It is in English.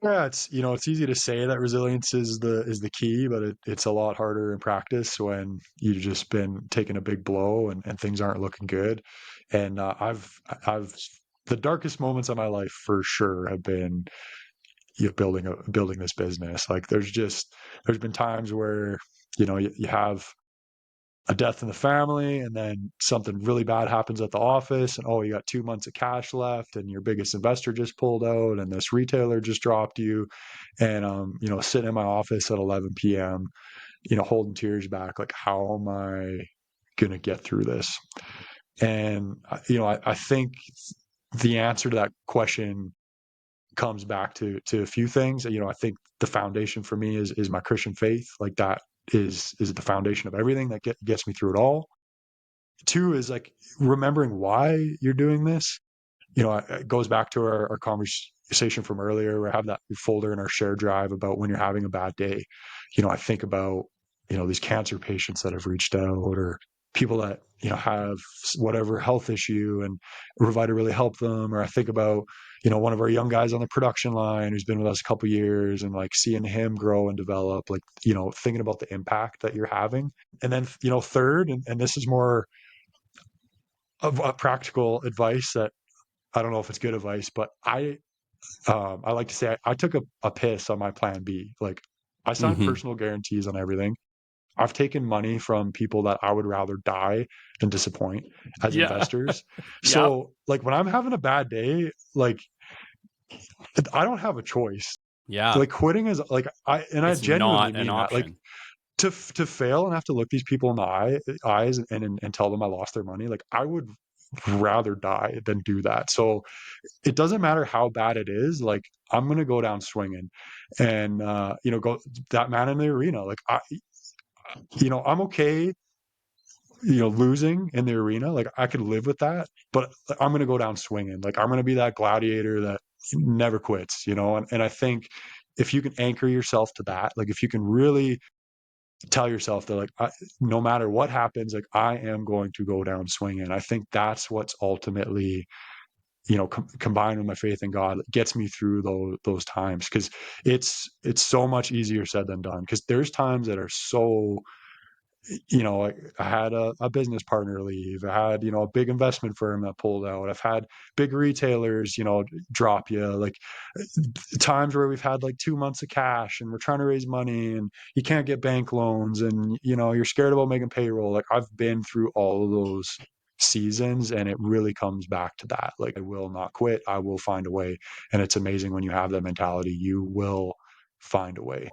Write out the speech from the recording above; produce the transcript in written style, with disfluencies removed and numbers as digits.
Yeah, it's easy to say that resilience is the key, but it's a lot harder in practice when you've just been taking a big blow and things aren't looking good. And I've the darkest moments of my life for sure have been building this business. Like there's been times where you have a death in the family, and then something really bad happens at the office, and you got 2 months of cash left, and your biggest investor just pulled out, and this retailer just dropped you, and sitting in my office at 11 p.m., holding tears back, like, how am I gonna get through this? And I think the answer to that question comes back to a few things. I think the foundation for me is my Christian faith. Like that is the foundation of everything that gets me through it all. Two is like remembering why you're doing this. It goes back to our conversation from earlier. We have that folder in our shared drive about when you're having a bad day. I think about, these cancer patients that have reached out, or people that, have whatever health issue, and Rviita really helped them. Or I think about, one of our young guys on the production line who's been with us a couple years, and like seeing him grow and develop, like, thinking about the impact that you're having. And then, third, and this is more of a practical advice that I don't know if it's good advice, but I like to say I took a piss on my plan B. Like I signed Hmm. personal guarantees on everything. I've taken money from people that I would rather die than disappoint as Yeah. investors. Yep. So like when I'm having a bad day, like I don't have a choice. Yeah. Like quitting is like I It's genuinely not an mean that. Like option. to fail and have to look these people in the eyes and tell them I lost their money. Like I would rather die than do that. So it doesn't matter how bad it is. Like I'm gonna go down swinging, and go that man in the arena. Like I'm okay, losing in the arena. Like I could live with that, but I'm gonna go down swinging. Like I'm gonna be that gladiator that never quits. And I think if you can anchor yourself to that, like if you can really tell yourself that, like, no matter what happens, like I am going to go down swinging. I think that's what's ultimately, combined with my faith in God, gets me through those times, because it's so much easier said than done. Because there's times that are so, like I had a business partner leave. I had, a big investment firm that pulled out. I've had big retailers, drop you. Like times where we've had like 2 months of cash and we're trying to raise money and you can't get bank loans, and you're scared about making payroll. Like I've been through all of those seasons, and it really comes back to that. Like I will not quit. I will find a way. And it's amazing when you have that mentality, you will find a way.